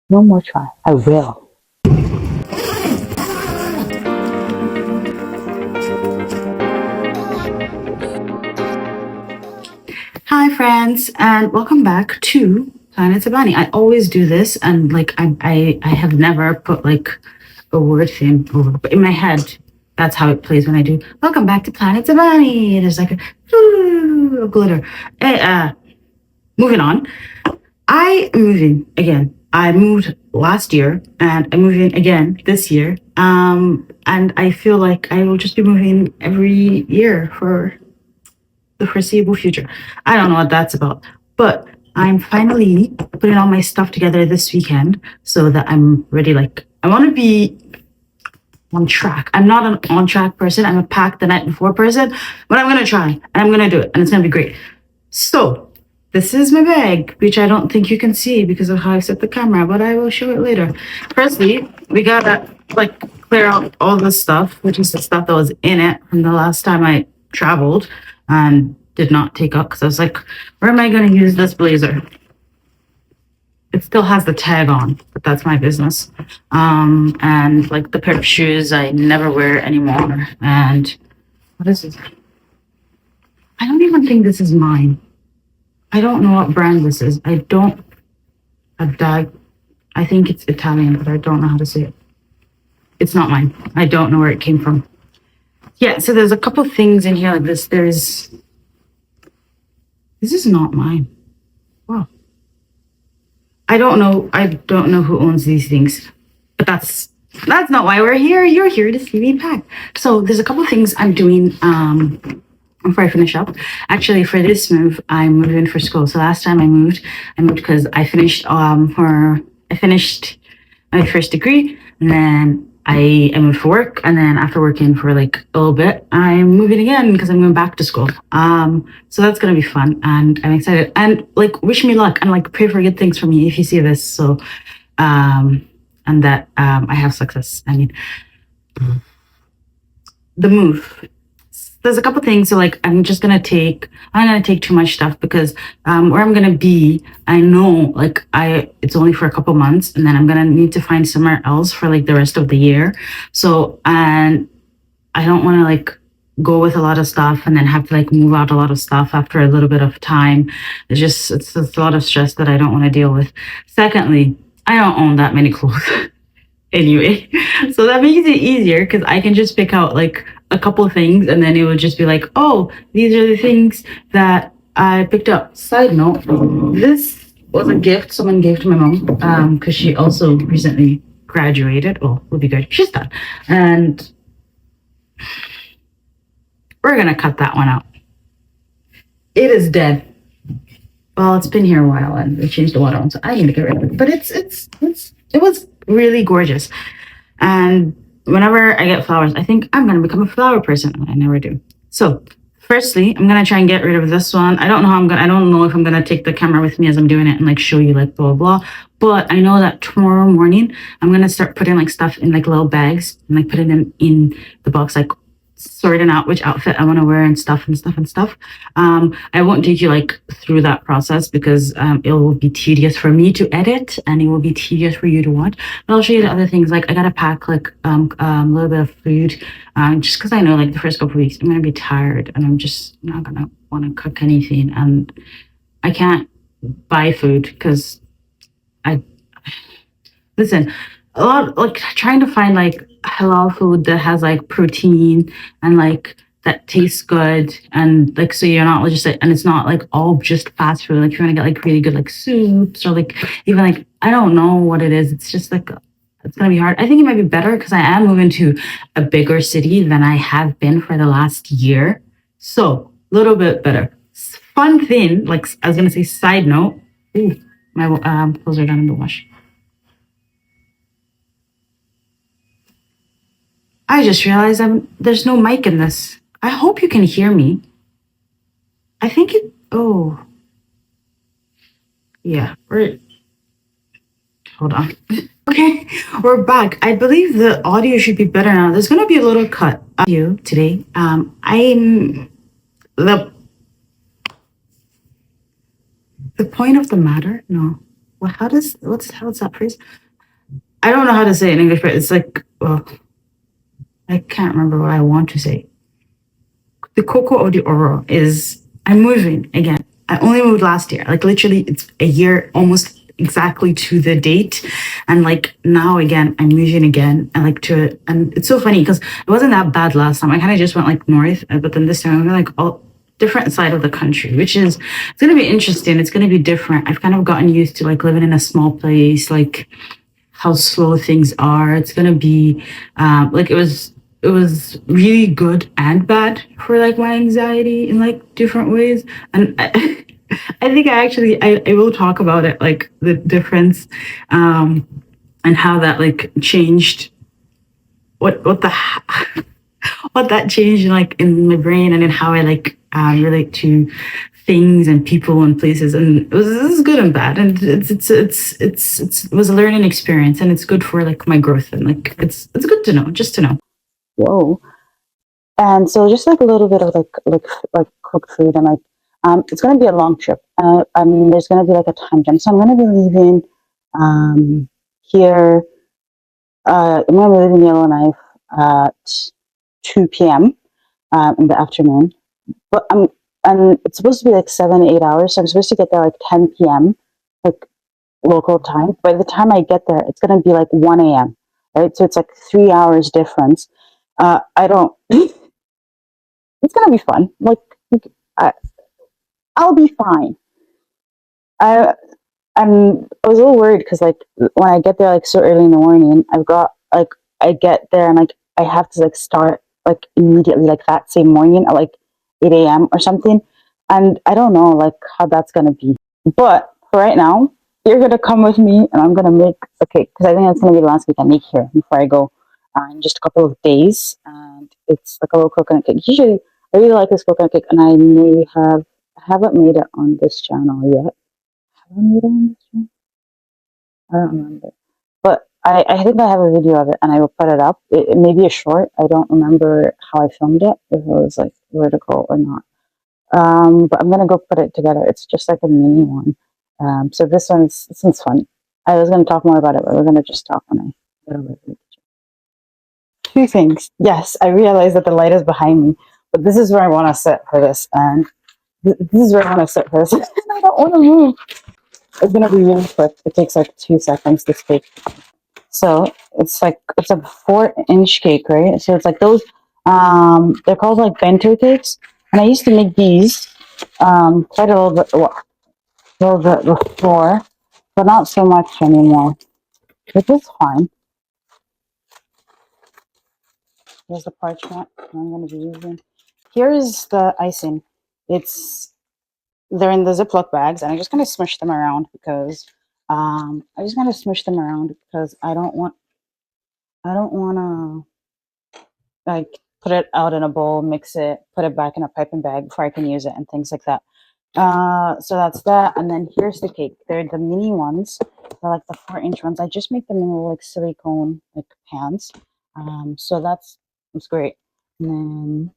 No more try. I will. Hi, friends, and welcome back to Planet Sabani. I always do this, and like I have never put like a word thing over, but in my head, that's how it plays when I do. Welcome back to Planet Sabani. There's like a glitter. Moving on. I am moving again. I moved last year, and I'm moving again this year. And I feel like I will just be moving every year for the foreseeable future. I don't know what that's about, but I'm finally putting all my stuff together this weekend so that I'm ready. Like, I want to be on track. I'm not an on track person. I'm a pack the night before person, but I'm going to try and I'm going to do it and it's going to be great. So, this is my bag, which I don't think you can see because of how I set the camera, but I will show it later. Firstly, we gotta like clear out all the stuff, which is the stuff that was in it from the last time I traveled and did not take up because I was like, where am I going to use this blazer? It still has the tag on, but that's my business. And like the pair of shoes I never wear anymore. And what is this? I don't even think this is mine. I don't know what brand this is. I don't. I think it's Italian, but I don't know how to say it. It's not mine. I don't know where it came from. Yeah, so there's a couple things in here like this. This is not mine. Wow. I don't know. I don't know who owns these things, but that's not why we're here. You're here to see me pack. So there's a couple things I'm doing. Before I finish up, actually for this move, I'm moving for school. So last time I moved because I finished my first degree, and then I moved for work, and then after working for like a little bit, I'm moving again because I'm going back to school. So that's gonna be fun, and I'm excited. And like, wish me luck, and like, pray for good things for me if you see this. So, and that I have success. I mean, the move. There's a couple things. So like, I'm gonna take too much stuff because where I'm gonna be, I know like it's only for a couple months, and then I'm gonna need to find somewhere else for like the rest of the year. So, and I don't want to like go with a lot of stuff and then have to like move out a lot of stuff after a little bit of time. It's a lot of stress that I don't want to deal with. Secondly, I don't own that many clothes. Anyway, so that makes it easier because I can just pick out like a couple of things and then it would just be like, oh, these are the things that I picked up. Side note, this was a gift someone gave to my mom because she also recently graduated. Well, will be good. She's done. And we're going to cut that one out. It is dead. Well, it's been here a while and we changed the water on, so I need to get rid of it. But it was really gorgeous. And whenever I get flowers, I think I'm going to become a flower person. I never do. So firstly, I'm going to try and get rid of this one. I don't know if I'm going to take the camera with me as I'm doing it and like show you like blah, blah, blah. But I know that tomorrow morning, I'm going to start putting like stuff in like little bags and like putting them in the box, like sorting out which outfit I want to wear and stuff. I won't take you like through that process because it will be tedious for me to edit and it will be tedious for you to watch. But I'll show you the other things. Like I gotta pack like a little bit of food just because I know like the first couple of weeks I'm gonna be tired and I'm just not gonna want to cook anything and I can't buy food because I listen. A lot like trying to find like halal food that has like protein and like that tastes good and like so you're not just like and it's not like all just fast food. Like if you want to get like really good like soups or like even like I don't know what it is. It's just like it's gonna be hard. I think it might be better because I am moving to a bigger city than I have been for the last year. So a little bit better. Fun thing, like I was gonna say side note. Ooh, my clothes are down in the wash. I just realized there's no mic in this. I hope you can hear me. I think it. Oh, yeah. Hold on. Okay, we're back. I believe the audio should be better now. There's gonna be a little cut of you today. I'm the point of the matter. No. well, how's that phrase? I don't know how to say it in English, but it's like, well, I can't remember what I want to say. The Coco or the Oro is I'm moving again. I only moved last year. Like literally, it's a year almost exactly to the date, and like now again, I'm moving again, and like to and it's so funny because it wasn't that bad last time. I kind of just went like north, but then this time I'm like all different side of the country, which is it's gonna be interesting. It's gonna be different. I've kind of gotten used to like living in a small place, like how slow things are. It's gonna be like it was really good and bad for like my anxiety in like different ways. And I think I will talk about it like the difference and how that like changed what the what that changed like in my brain and in how I like relate to things and people and places. And it was good and bad, and it was a learning experience, and it's good for like my growth, and like it's good to know, just to know. Whoa. And so just like a little bit of like cooked food and like it's gonna be a long trip. I mean there's gonna be like a time jump. So I'm gonna be leaving here I'm gonna be leaving Yellowknife at 2 p.m. In the afternoon. But I'm and it's supposed to be like 7, 8 hours. So I'm supposed to get there like 10 p.m. like local time. By the time I get there, it's gonna be like 1 a.m. Right? So it's like 3 hours difference. I don't it's gonna be fun. Like I, I'll be fine. I I was a little worried because like when I get there like so early in the morning, I've got like I get there and like I have to like start like immediately like that same morning at like 8 a.m. or something, and I don't know like how that's gonna be. But for right now, you're gonna come with me and I'm gonna make a cake because I think that's gonna be the last cake I make here before I go in just a couple of days, and it's like a little coconut cake. Usually, I really like this coconut cake, and I haven't made it on this channel yet. Have I made it on this channel? I don't remember. But I think I have a video of it and I will put it up. It may be a short. I don't remember how I filmed it, if it was like vertical or not. But I'm gonna go put it together. It's just like a mini one. So this one's fun. I was gonna talk more about it, but we're gonna just talk when I get over it. Two things. Yes, I realize that the light is behind me, but this is where I want to sit for this, and this is where I want to sit for this. And I don't want to move. It's gonna be really quick. It takes like 2 seconds to speak. So it's a 4 inch cake, right? So it's like those they're called like bento cakes. And I used to make these quite little bit before, but not so much anymore. Which is fine. Here's the parchment I'm gonna be using. Here's the icing. It's they're in the Ziploc bags and I just kind of smush them around because I just want to smush them around because I don't wanna like put it out in a bowl, mix it, put it back in a piping bag before I can use it and things like that. So that's that. And then here's the cake. They're the mini ones. They're like the 4 inch ones. I just make them in little like silicone like pans. So that's great. And then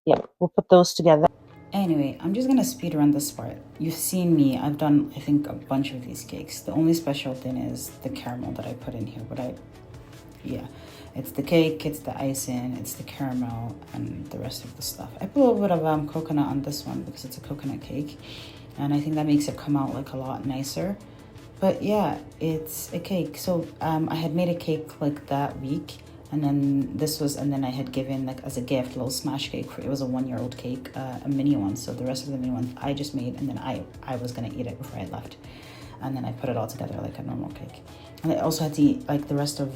yeah, we'll put those together. Anyway, I'm just gonna speed run this part. You've seen me. I've done, I think, a bunch of these cakes. The only special thing is the caramel that I put in here. But yeah, it's the cake, it's the icing, it's the caramel, and the rest of the stuff. I put a little bit of coconut on this one because it's a coconut cake, and I think that makes it come out like a lot nicer. But yeah, it's a cake. So I had made a cake like that week, and then I had given like as a gift a little smash cake. It was a 1-year-old cake, a mini one. So the rest of the mini ones I just made, and then I was gonna eat it before I left, and then I put it all together like a normal cake. And I also had to eat like the rest of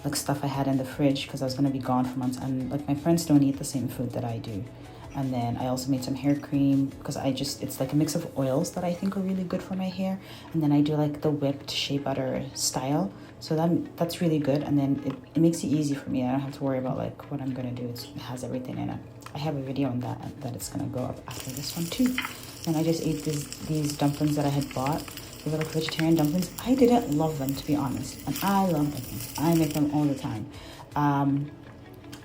like stuff I had in the fridge because I was gonna be gone for months, and like my friends don't eat the same food that I do. And then I also made some hair cream because it's like a mix of oils that I think are really good for my hair. And then I do like the whipped shea butter style. So that's really good. And then it makes it easy for me. I don't have to worry about like what I'm gonna do. It has everything in it. I have a video on that it's gonna go up after this one too. And I just ate these dumplings that I had bought. They were like vegetarian dumplings. I didn't love them, to be honest. And I love dumplings. I make them all the time.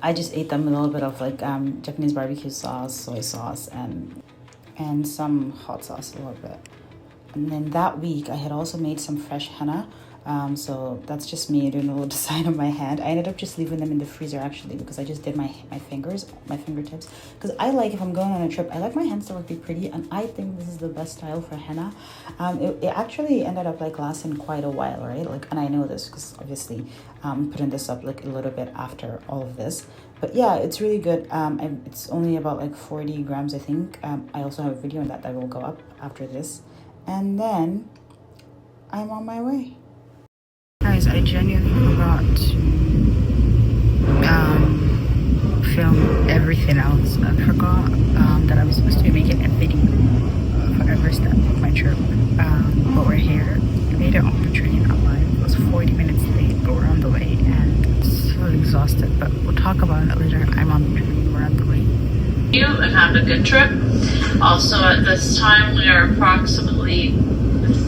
I just ate them with a little bit of like Japanese barbecue sauce, soy sauce, and some hot sauce a little bit. And then that week, I had also made some fresh henna. So that's just me doing a little design on my hand. I ended up just leaving them in the freezer actually because I just did my fingertips. Because I like, if I'm going on a trip, I like my hands to look be pretty, and I think this is the best style for henna. It actually ended up like lasting quite a while, right? Like, and I know this because obviously putting this up like a little bit after all of this. But yeah, it's really good. It's only about like 40 grams, I think. I also have a video on that that will go up after this. And then I'm on my way. Guys, I genuinely forgot to film everything else. I forgot that I was supposed to be making a video for every step of my trip. But we're here. We made it on the train online. It was 40 minutes late, but we're on the way, and I'm so exhausted. But we'll talk about it later. I'm on the train. We're on the way. You and have a good trip. Also, at this time, we are approximately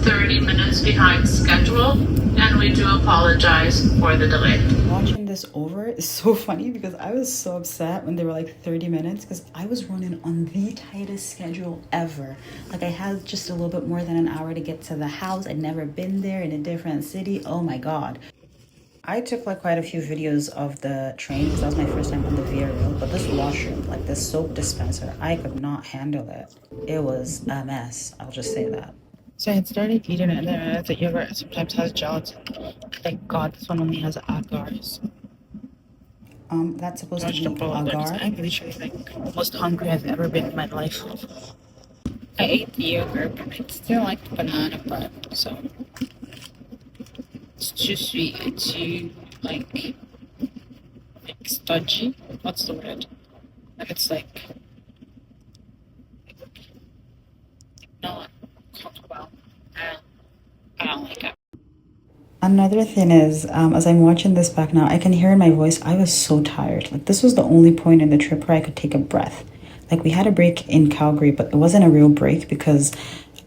30 minutes behind schedule, and we do apologize for the delay. Watching this over is so funny because I was so upset when they were like 30 minutes because I was running on the tightest schedule ever. Like, I had just a little bit more than an hour to get to the house. I'd never been there, in a different city. Oh my God. I took like quite a few videos of the train because that was my first time on the VRL, but this washroom, like this soap dispenser, I could not handle it. It was a mess. I'll just say that. So I had started eating it, and then I realized that yogurt sometimes has gelatin. Thank God this one only has agars. That's supposed to be Vegetable. agar. I'm literally like the most hungry I've ever been in my life. I ate the yogurt, but I still like the banana bread, so it's too sweet. It's too like stodgy. What's the word? Like it's like not cooked well. I don't like it. Another thing is, as I'm watching this back now, I can hear in my voice, I was so tired. Like, this was the only point in the trip where I could take a breath. Like, we had a break in Calgary, but it wasn't a real break because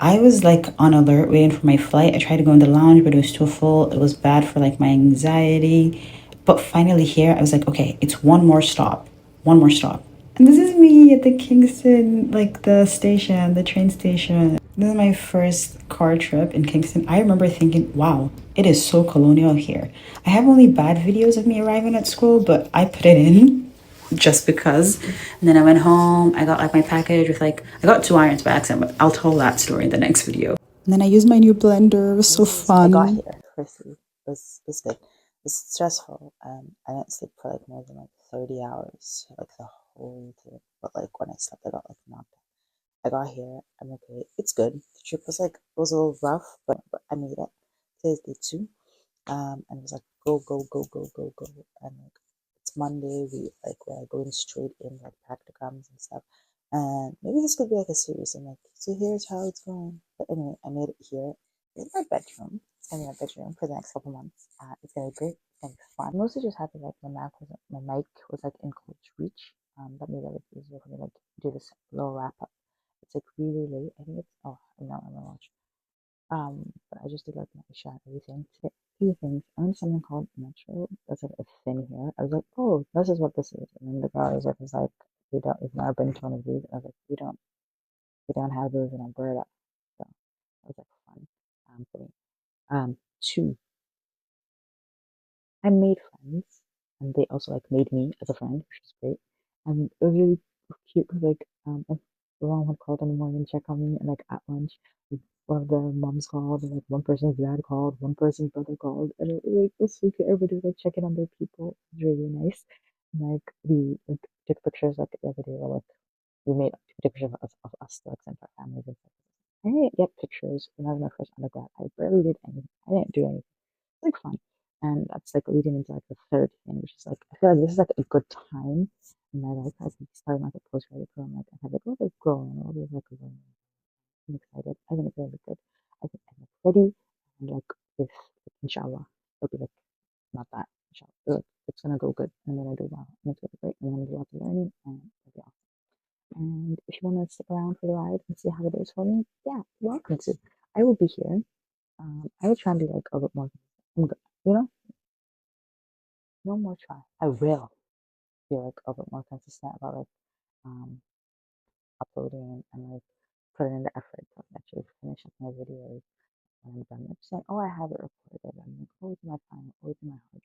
I was like on alert waiting for my flight. I tried to go in the lounge, but it was too full. It was bad for like my anxiety. But finally, here, I was like, okay, it's one more stop, one more stop. And this is me at the Kingston, like the station, the train station. This is my first car trip in Kingston. I remember thinking, wow, it is so colonial here. I have only bad videos of me arriving at school, but I put it in just because. And then I went home. I got like my package with like, I got 2 irons by accident, but I'll tell that story in the next video. And then I used my new blender. It was so fun. I got here firstly. It was good. It was stressful. I didn't sleep for like more than like 30 hours, like the whole trip. But like when I slept, I got like knocked out. I got here. I'm okay. It's good. The trip was like, it was a little rough, but I made it. Today's day 2. And it was like go, go, go, go, go, go. And like it's Monday, we're like going straight in like practicums and stuff. And maybe this could be like a series. I'm like, so here's how it's going. But anyway, I made it here in my bedroom. It's gonna be my bedroom for the next couple months. It's gonna be great. It's gonna be fun. Mostly just happy like my mic was like in close reach. That made it easier for me like do this little wrap up. It's like really late. I think it's I'm not on my watch. But I just did like my shot everything. Today, few things. I went to something called Metro. That's like a thing here. I was like, oh, this is what this is. And then the guy was like, we've never been to one of these. And I was like, we don't have those in Alberta. So that was like fun for me. 2, I made friends, and they also like made me as a friend, which is great. And it was really cute because like if the mom had called in the morning to check on me, and like at lunch, like, one of the moms called, and like one person's dad called, one person's brother called, and it was so cute. Everybody was like checking on their people. It was really nice. And, like we like took pictures like the other day, or like we made pictures of us like sent our families and stuff. I didn't get pictures when I was my first undergrad. I barely did anything. I didn't do anything. It's like fun. And that's like leading into like the third thing, which is like I feel like this is like a good time in my life. I've been starting like a postgraduate program, like I have like a lot of growing, a lot of like learning. I'm excited. I think it's gonna be good. I think I'm like ready, and like if inshallah it'll be like not that inshallah. It's gonna go good. I'm gonna do well, and it's gonna be great. I'm gonna do lots of learning, and it'll be awesome. And if you want to stick around for the ride and see how it is for me, yeah, welcome to. I will be here. I will try and be like a bit more. I'm good. You know, no more try. I will be like a bit more consistent about like um uploading and like put in the effort to actually finish up my videos when I'm done. Like saying, oh, I have it recorded. I'm like, oh, it's my phone, oh, it's my hard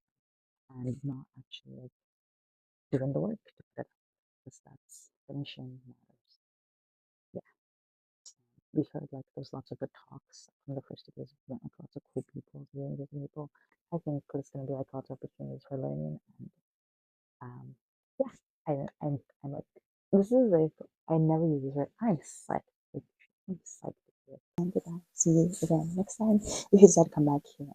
drive, and not actually like doing the work to put it up, because that's finishing matters. Yeah. We heard like there's lots of good talks from the first 2 days. We met like lots of cool people, really good people. I think it's going to be like lots of opportunities for learning, and yeah, I'm like, this is like, I never use this word. I'm psyched. Like, I'm psyched to do it. And goodbye. See you again next time. If you decide to come back here,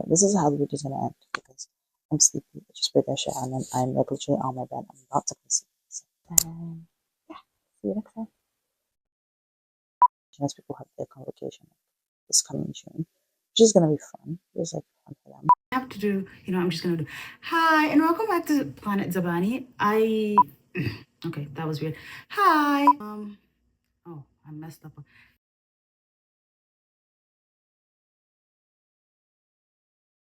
this is how the video is gonna end, because I'm sleepy. I just put that shit on, and I'm like literally on my bed. I'm about to go sleep. So, yeah, see you next time. Most people have their convocation this coming June, which is gonna be fun. It's like fun for them. I have to do, I'm just gonna do hi and welcome back to Planet Zabani. Okay, that was weird. Hi. Oh, I messed up.